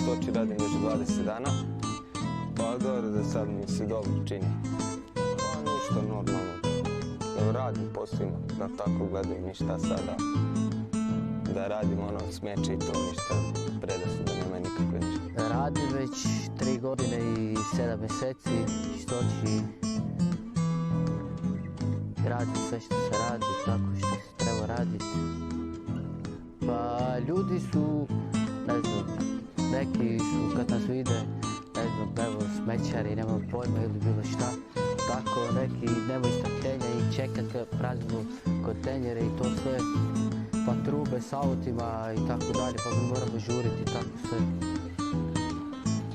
čistoći radim već 20 dana. Pa dobro, da sad mi se dobro čini. Pa ništa normalno. Evo radim poslima, da tako gledam ništa sada. Da radim ono smeće i to ništa predasu, da nema nikakve ništa. Radim već 3 godine i 7 mjeseci, čistoći. Radim sve što se radi, tako što se treba raditi. Pa ljudi su, ne znam, neki su kad nas vide, ne znam, evo smećari, nemaju pojma ili bilo šta. Tako neki nemaju strpljenja i čekaju praznu kontejnere i to sve. Pa trube s autima i tako dalje, pa mi moramo žuriti i tako sve.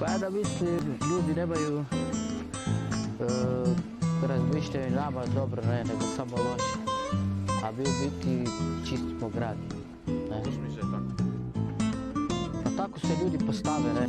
Pa ja da mislim, ljudi nemaju razmišljaju nama dobro, ne, nego samo loše. A mi u biti čistimo grad. Ne. Tako. Pa tako se ljudi postave, ne.